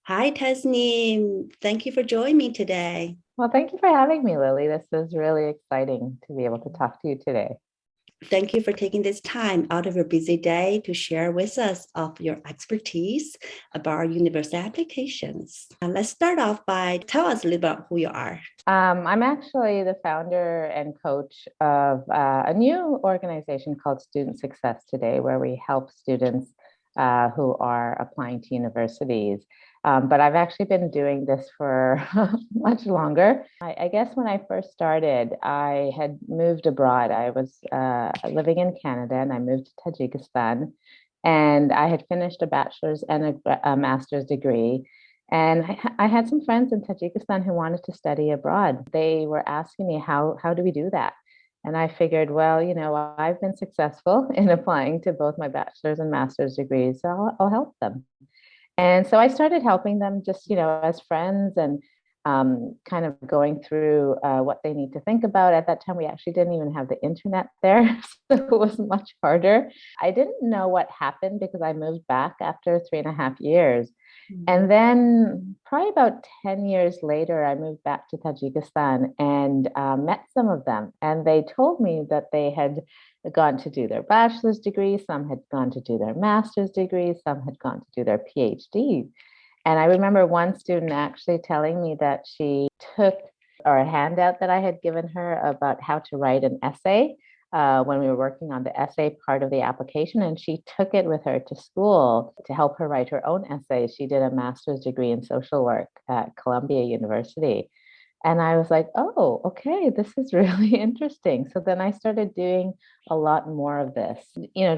Hi, Tasneem. Thank you for joining me today. Well, thank you for having me, Lily. This is really exciting to be able to talk to you today. Thank you for taking this time out of your busy day to share with us of your expertise about university applications. Let's start off by tell us a little about who you are. I'm actually the founder and coach of a new organization called Student Success Today, where we help students who are applying to universities. But I've actually been doing this for much longer. I guess when I first started, I had moved abroad. I was living in Canada and I moved to Tajikistan. And I had finished a bachelor's and a master's degree. And I had some friends in Tajikistan who wanted to study abroad. They were asking me, how do we do that? And I figured, well, I've been successful in applying to both my bachelor's and master's degrees, so I'll help them. And so I started helping them just, as friends and kind of going through what they need to think about. At that time, we actually didn't even have the internet there, so it was much harder. I didn't know what happened because I moved back after 3.5 years. Mhm. And then, probably about 10 years later, I moved back to Tajikistan and met some of them. And they told me that they had gone to do their bachelor's degree, some had gone to do their master's degree, some had gone to do their PhD. And I remember one student actually telling me that she took or a handout that I had given her about how to write an essay when we were working on the essay part of the application. And she took it with her to school to help her write her own essay. She did a master's degree in social work at Columbia University. And I was like, oh, okay, this is really interesting. So then I started doing a lot more of this.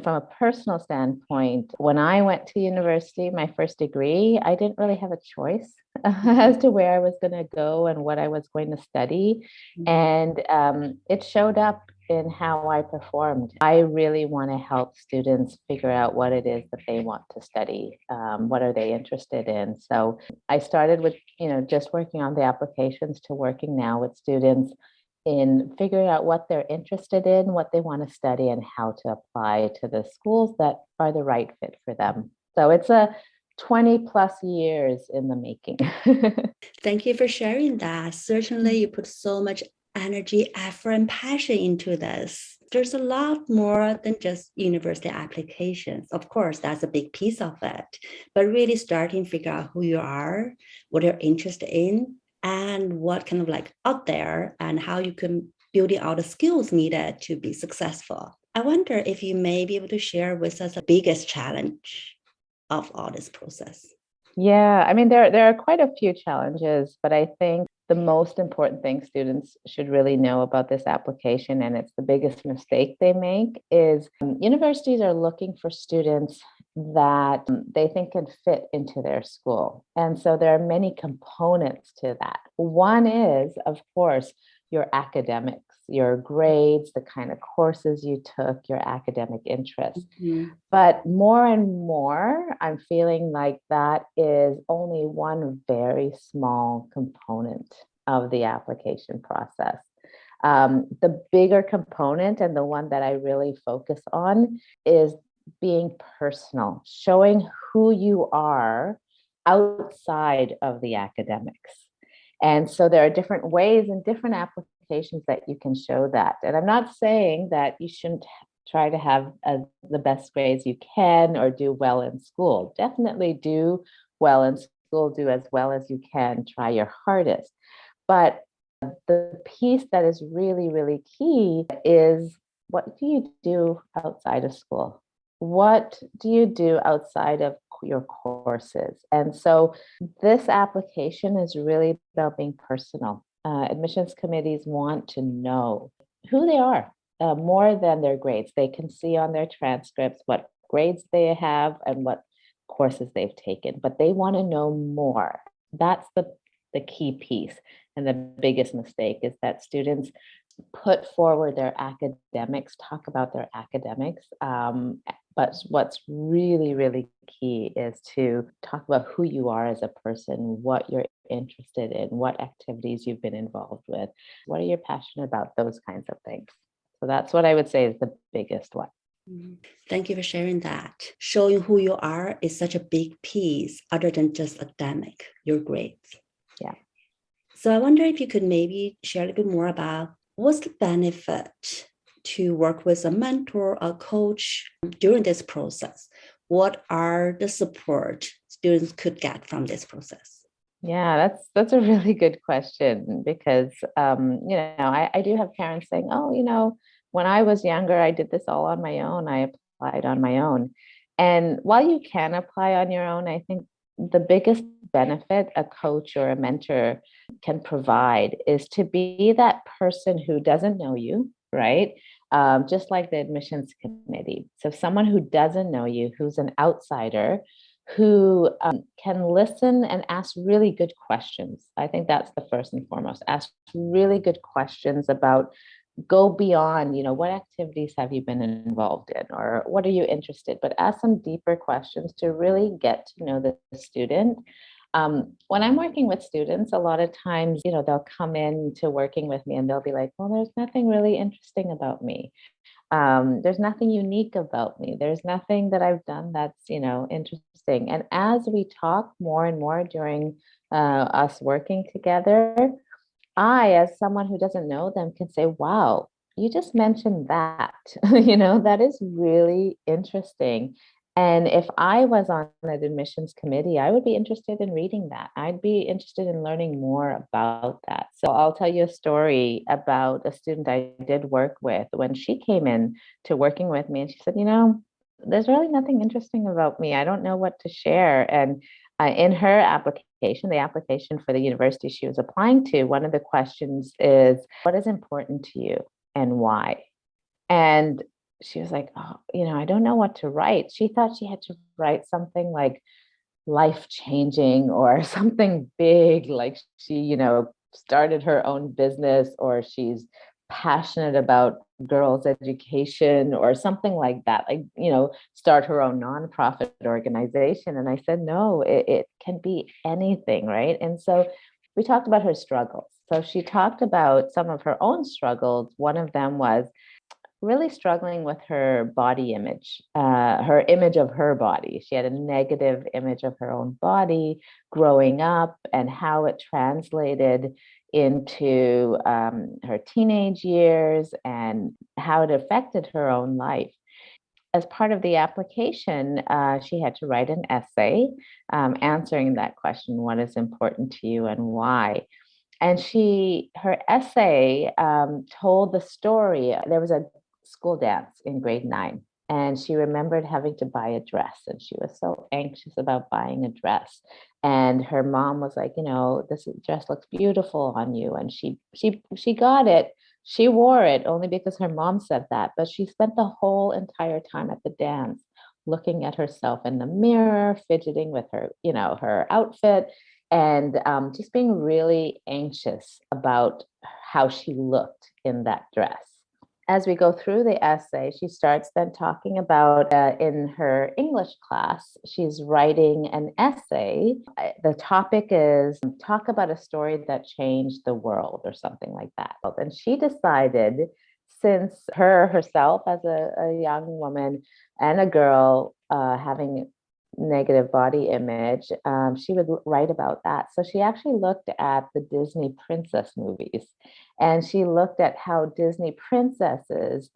From a personal standpoint, when I went to university, my first degree, I didn't really have a choice as to where I was going to go and what I was going to study. Mhm. And it showed up in how I performed. I really want to help students figure out what it is that they want to study. What are they interested in? So I started with, just working on the applications to working now with students in figuring out what they're interested in, what they want to study, and how to apply to the schools that are the right fit for them. So it's a 20 plus years in the making. Thank you for sharing that. Certainly, you put so much energy, effort, and passion into this. There's a lot more than just university applications. Of course, that's a big piece of it. But really starting to figure out who you are, what you're interested in, and what kind of like out there, and how you can building out the skills needed to be successful. I wonder if you may be able to share with us the biggest challenge of all this process. Yeah, I mean, there are quite a few challenges, but I think the most important thing students should really know about this application, and it's the biggest mistake they make, is universities are looking for students that they think can fit into their school. And so there are many components to that. One is, of course, your academics, your grades, the kind of courses you took, your academic interests. Mhm. But more and more, I'm feeling like that is only one very small component of the application process. The bigger component, and the one that I really focus on, is being personal, showing who you are outside of the academics. And so there are different ways and different applications that you can show that. And I'm not saying that you shouldn't try to have the best grades you can or do well in school. Definitely do well in school, do as well as you can, try your hardest. But the piece that is really, really key is, what do you do outside of school? What do you do outside of your courses? And so this application is really about being personal. Admissions committees want to know who they are, more than their grades. They can see on their transcripts what grades they have and what courses they've taken, but they want to know more. That's the key piece. And the biggest mistake is that students put forward their academics, talk about their academics. But what's really, really key is to talk about who you are as a person, what you're interested in, what activities you've been involved with, what are you passionate about, those kinds of things. So that's what I would say is the biggest one. Mhm. Thank you for sharing that. Showing who you are is such a big piece other than just academic, your grades. Yeah. So I wonder if you could maybe share a little bit more about what's the benefit to work with a mentor, a coach during this process? What are the support students could get from this process? Yeah, that's a really good question because I do have parents saying, "Oh, when I was younger, I did this all on my own. I applied on my own." And while you can apply on your own, I think the biggest benefit a coach or a mentor can provide is to be that person who doesn't know you, right? Just like the admissions committee. So someone who doesn't know you, who's an outsider, who can listen and ask really good questions. I think that's the first and foremost. Ask really good questions about, go beyond, what activities have you been involved in or what are you interested, but ask some deeper questions to really get to know the student. When I'm working with students, a lot of times, they'll come in to working with me and they'll be like, well, there's nothing really interesting about me. There's nothing unique about me. There's nothing that I've done that's, interesting. And as we talk more and more during us working together, I, as someone who doesn't know them, can say, wow, you just mentioned that. That is really interesting. And if I was on an admissions committee, I would be interested in reading that. I'd be interested in learning more about that. So I'll tell you a story about a student I did work with when she came in to working with me. And she said, there's really nothing interesting about me. I don't know what to share. And in her application, the application for the university she was applying to, one of the questions is, what is important to you and why? And she was like, oh, I don't know what to write. She thought she had to write something like life changing or something big, like she, started her own business or she's passionate about girls' education or something like that, like, start her own nonprofit organization. And I said, no, it can be anything, right? And so we talked about her struggles. So she talked about some of her own struggles. One of them was really struggling with her body image, her image of her body. She had a negative image of her own body growing up and how it translated into her teenage years and how it affected her own life. As part of the application, she had to write an essay answering that question, what is important to you and why? And her essay told the story. There was a school dance in grade 9, and she remembered having to buy a dress, and she was so anxious about buying a dress. And her mom was like, this dress looks beautiful on you, and she got it. She wore it only because her mom said that, but she spent the whole entire time at the dance looking at herself in the mirror, fidgeting with her, her outfit, and just being really anxious about how she looked in that dress. As we go through the essay, she starts then talking about in her English class, she's writing an essay. The topic is talk about a story that changed the world or something like that. And she decided, since herself as a young woman and a girl having negative body image, she would write about that. So she actually looked at the Disney princess movies, and she looked at how Disney princesses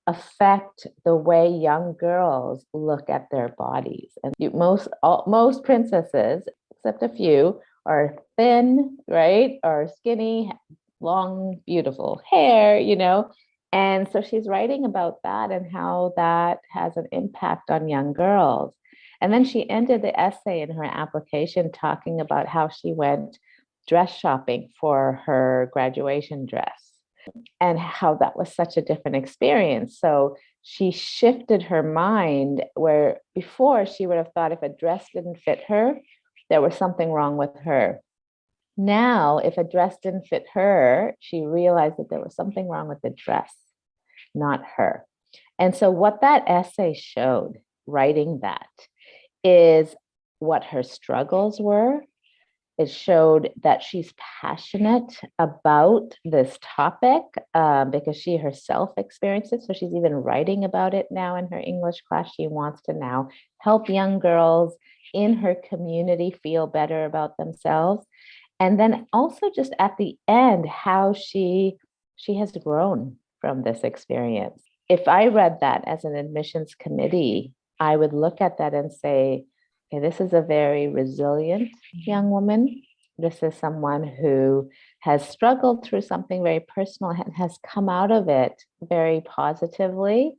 affect the way young girls look at their bodies. And most princesses, except a few, are thin, right, or skinny, long, beautiful hair, And so she's writing about that and how that has an impact on young girls. And then she ended the essay in her application talking about how she went dress shopping for her graduation dress and how that was such a different experience. So she shifted her mind, where before she would have thought if a dress didn't fit her, there was something wrong with her. Now, if a dress didn't fit her, she realized that there was something wrong with the dress, not her. And so what that essay showed, writing that, is what her struggles were It showed that she's passionate about this topic because she herself experienced it. So she's even writing about it now in her English class. She wants to now help young girls in her community feel better about themselves. And then also just at the end, how she has grown from this experience. If I read that as an admissions committee, I would look at that and say, okay, this is a very resilient young woman. This is someone who has struggled through something very personal and has come out of it very positively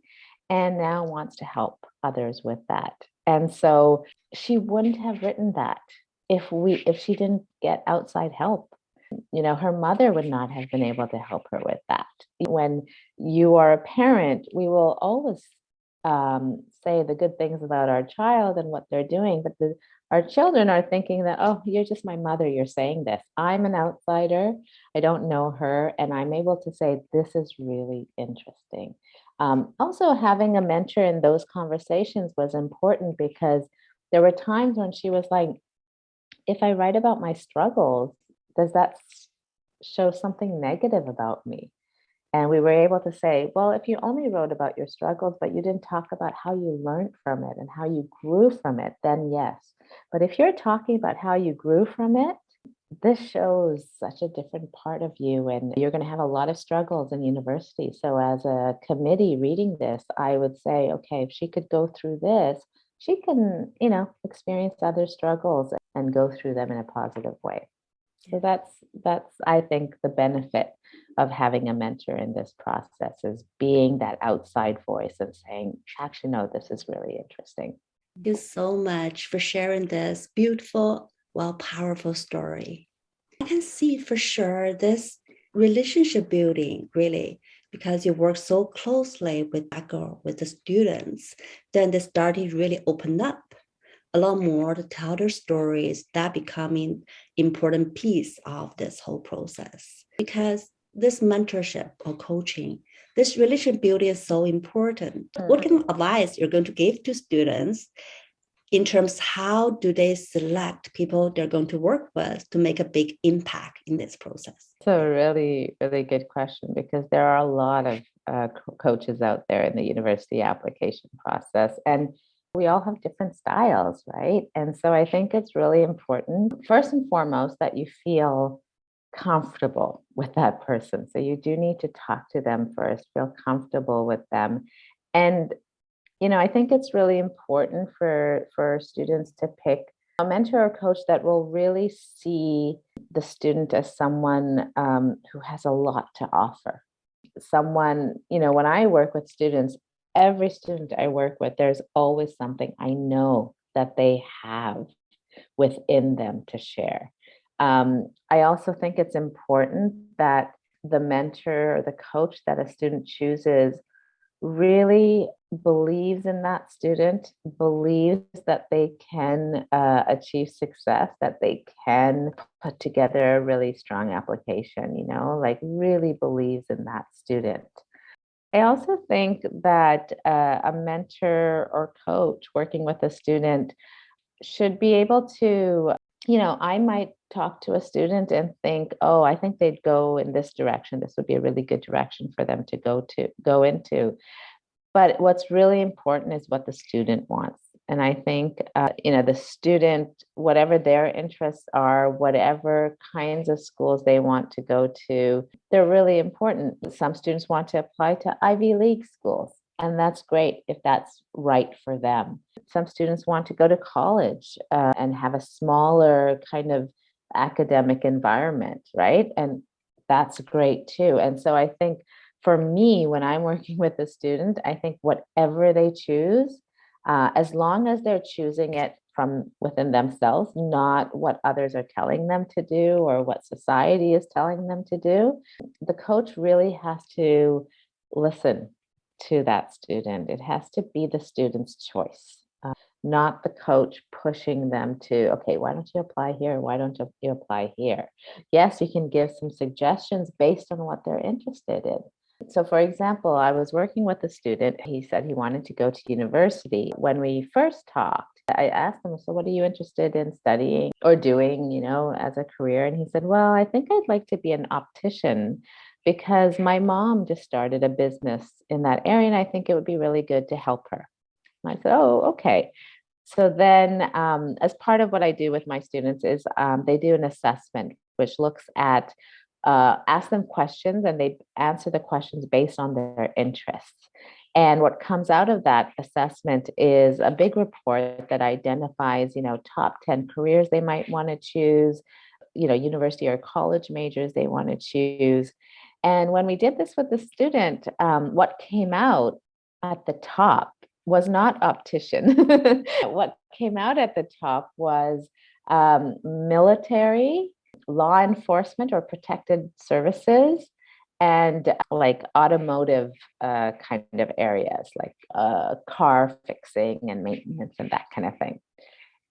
and now wants to help others with that. And so she wouldn't have written that if she didn't get outside help. Her mother would not have been able to help her with that. When you are a parent, we will always say the good things about our child and what they're doing, but our children are thinking that, oh, you're just my mother, you're saying this. I'm an outsider, I don't know her, and I'm able to say, this is really interesting. Also, having a mentor in those conversations was important because there were times when she was like, if I write about my struggles, does that show something negative about me? And we were able to say, well, if you only wrote about your struggles, but you didn't talk about how you learned from it and how you grew from it, then yes. But if you're talking about how you grew from it, this shows such a different part of you, and you're going to have a lot of struggles in university. So as a committee reading this, I would say, okay, if she could go through this, she can, experience other struggles and go through them in a positive way. So that's I think the benefit of having a mentor in this process is being that outside voice and saying, actually, no, this is really interesting. Thank you so much for sharing this beautiful, powerful story. I can see for sure this relationship building really, because you work so closely with that girl, with the students, then they started really open up a lot more to tell their stories. That becoming important piece of this whole process. Because this mentorship or coaching, this relationship building is so important. What kind of advice you're going to give to students in terms how do they select people they're going to work with to make a big impact in this process? So really, really good question, because there are a lot of coaches out there in the university application process, and we all have different styles, right? And so I think it's really important, first and foremost, that you feel comfortable with that person. So you do need to talk to them first, feel comfortable with them. And I think it's really important for students to pick a mentor or coach that will really see the student as someone who has a lot to offer. Someone, when I work with students, every student I work with, there's always something I know that they have within them to share. I also think it's important that the mentor or the coach that a student chooses really believes in that student, believes that they can achieve success, that they can put together a really strong application, like really believes in that student. I also think that a mentor or coach working with a student should be able to, I might talk to a student and think, oh, I think they'd go in this direction. This would be a really good direction for them to go into. But what's really important is what the student wants. And I think, the student, whatever their interests are, whatever kinds of schools they want to go to, they're really important. Some students want to apply to Ivy League schools, and that's great if that's right for them. Some students want to go to college and have a smaller kind of academic environment, right? And that's great too. And so I think for me, when I'm working with a student, I think whatever they choose, as long as they're choosing it from within themselves, not what others are telling them to do or what society is telling them to do, the coach really has to listen to that student. It has to be the student's choice, not the coach pushing them to, okay, why don't you apply here? Why don't you apply here? Yes, you can give some suggestions based on what they're interested in. So, for example, I was working with a student. He said he wanted to go to university. When we first talked, I asked him, so what are you interested in studying or doing, as a career? And he said, well, I think I'd like to be an optician because my mom just started a business in that area and I think it would be really good to help her. And I said, oh, okay. So then, as part of what I do with my students is they do an assessment, which looks at, ask them questions and they answer the questions based on their interests. And what comes out of that assessment is a big report that identifies, top 10 careers they might want to choose, university or college majors they want to choose. And when we did this with the student, what came out at the top was not optician. What came out at the top was military, law enforcement or protected services, and like automotive kind of areas, like car fixing and maintenance and that kind of thing.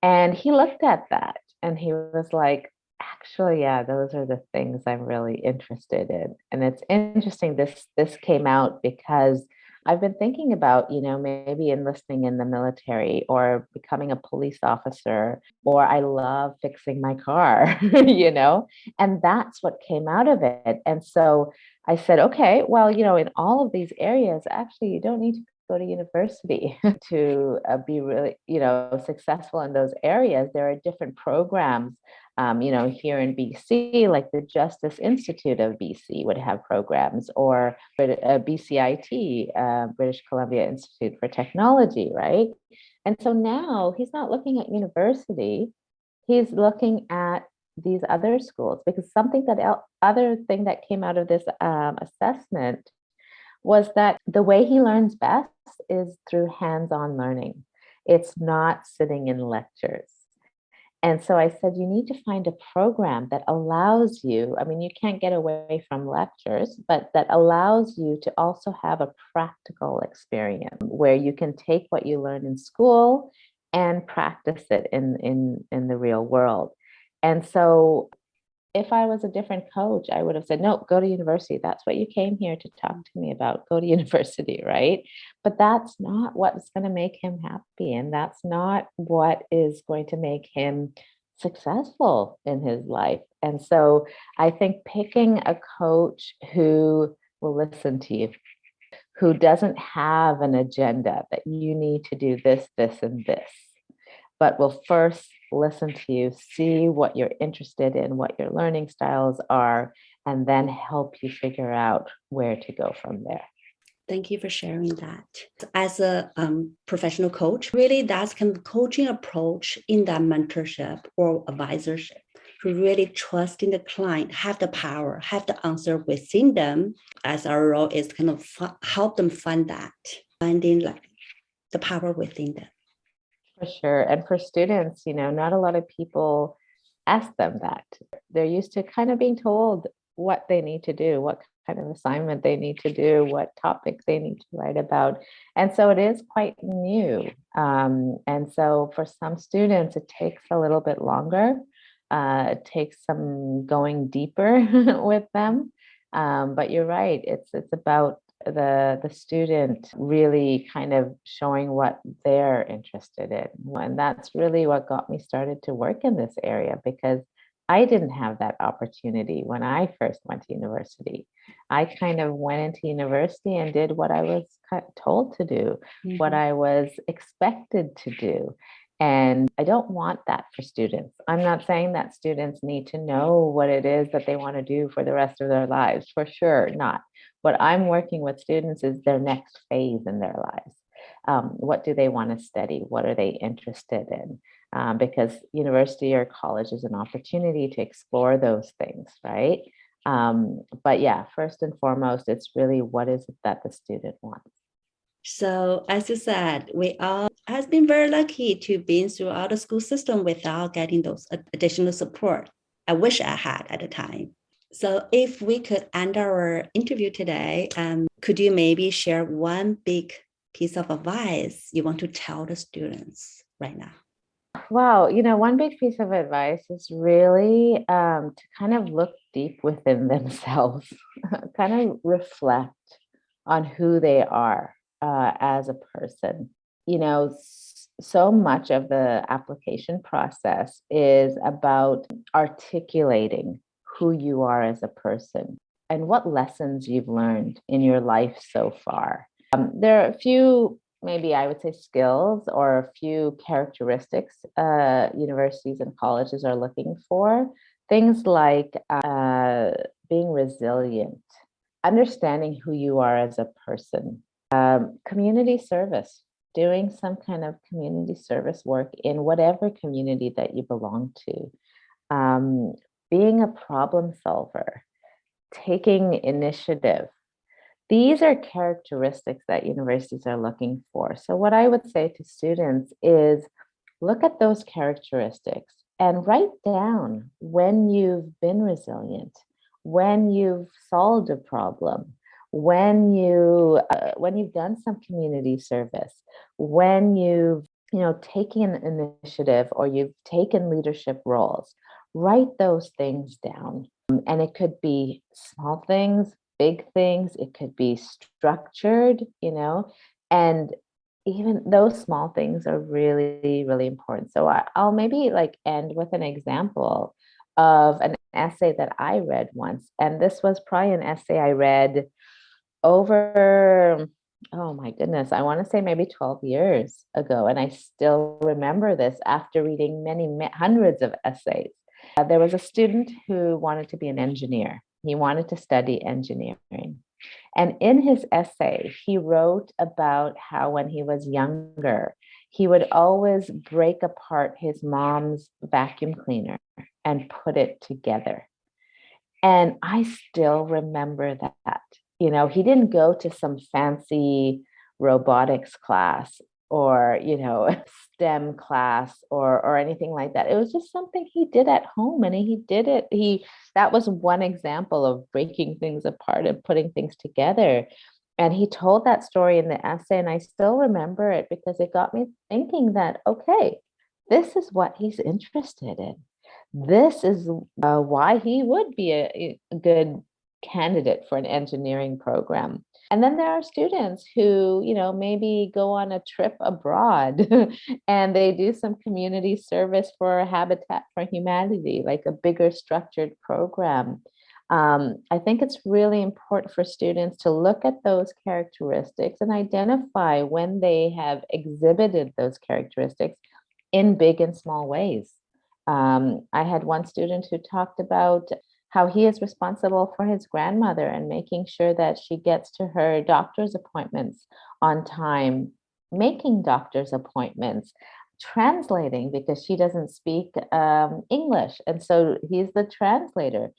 And he looked at that and he was like, actually, yeah, those are the things I'm really interested in. And it's interesting, this came out because I've been thinking about, maybe enlisting in the military or becoming a police officer, or I love fixing my car, and that's what came out of it. And so I said, okay, well, in all of these areas, actually, you don't need to go to university to be really, successful in those areas. There are different programs, here in BC, like the Justice Institute of BC would have programs, or BCIT, British Columbia Institute for Technology, right? And so now he's not looking at university, he's looking at these other schools, because other thing that came out of this assessment was that the way he learns best is through hands-on learning. It's not sitting in lectures. And so I said, you need to find a program that allows you, I mean, you can't get away from lectures, but that allows you to also have a practical experience where you can take what you learn in school and practice it in the real world. And so if I was a different coach, I would have said, no, go to university. That's what you came here to talk to me about. Go to university, right? But that's not what's going to make him happy. And that's not what is going to make him successful in his life. And so I think picking a coach who will listen to you, who doesn't have an agenda that you need to do this, this, and this, but will first listen to you, see what you're interested in, what your learning styles are, and then help you figure out where to go from there. Thank you for sharing that. As a professional coach, really that's kind of coaching approach in that mentorship or advisorship, to really trust in the client, have the power, have the answer within them, as our role is kind of help them find that, finding like the power within them. For sure. And for students, not a lot of people ask them that. They're used to kind of being told what they need to do, what kind of assignment they need to do, what topic they need to write about. And so it is quite new. And so for some students, it takes a little bit longer. It takes some going deeper with them. But you're right. It's about the student really kind of showing what they're interested in. And that's really what got me started to work in this area, because I didn't have that opportunity when I first went to university. I kind of went into university and did what I was told to do, what I was expected to do. And I don't want that for students. I'm not saying that students need to know what it is that they want to do for the rest of their lives, for sure not. What I'm working with students is their next phase in their lives. What do they want to study? What are they interested in? Because university or college is an opportunity to explore those things, right? But yeah, first and foremost, it's really what is it that the student wants. So as you said, we all has been very lucky to be throughout the school system without getting those additional support I wish I had at the time. So if we could end our interview today, could you maybe share one big piece of advice you want to tell the students right now? Wow, one big piece of advice is really to kind of look deep within themselves, kind of reflect on who they are as a person. so much of the application process is about articulating who you are as a person and what lessons you've learned in your life so far. There are a few, maybe I would say, skills or a few characteristics universities and colleges are looking for. Things like being resilient, understanding who you are as a person, community service, doing some kind of community service work in whatever community that you belong to, being a problem solver, taking initiative. These are characteristics that universities are looking for. So, what I would say to students is look at those characteristics and write down when you've been resilient, when you've solved a problem, when you've done some community service, when you've taken initiative or you've taken leadership roles. Write those things down. And it could be small things, big things, it could be structured, and even those small things are really, really important. So I'll maybe like end with an example of an essay that I read once. And this was probably an essay I read over, oh my goodness, I want to say maybe 12 years ago. And I still remember this after reading many hundreds of essays. There was a student who wanted to be an engineer. He wanted to study engineering. And in his essay, he wrote about how when he was younger, he would always break apart his mom's vacuum cleaner and put it together. And I still remember that. He didn't go to some fancy robotics class or, STEM class or anything like that. It was just something he did at home, and he did it. That was one example of breaking things apart and putting things together. And he told that story in the essay, and I still remember it because it got me thinking that, okay, this is what he's interested in. This is why he would be a good candidate for an engineering program. And then there are students who, maybe go on a trip abroad and they do some community service for Habitat for Humanity, like a bigger structured program. I think it's really important for students to look at those characteristics and identify when they have exhibited those characteristics in big and small ways. I had one student who talked about how he is responsible for his grandmother and making sure that she gets to her doctor's appointments on time, making doctor's appointments, translating because she doesn't speak English. And so he's the translator.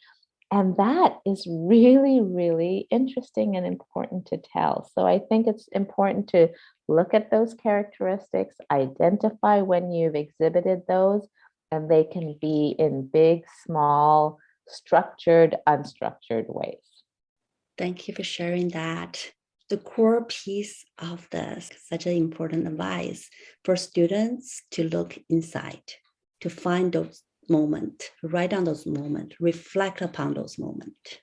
And that is really, really interesting and important to tell. So I think it's important to look at those characteristics, identify when you've exhibited those, and they can be in big, small, structured, unstructured ways. Thank you for sharing that. The core piece of this, such an important advice for students to look inside, to find those moments, write down those moments, reflect upon those moments.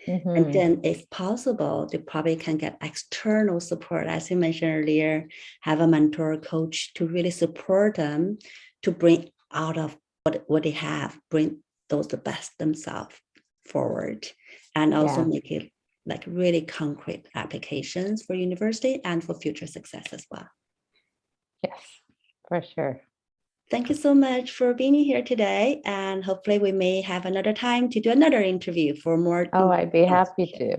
Mm-hmm. And then if possible, they probably can get external support, as you mentioned earlier, have a mentor, coach to really support them to bring out of what they have, bring those the best themselves forward, and also make it like really concrete applications for university and for future success as well. Yes, for sure. Thank you so much for being here today, and hopefully we may have another time to do another interview for more. Oh, I'd be happy to.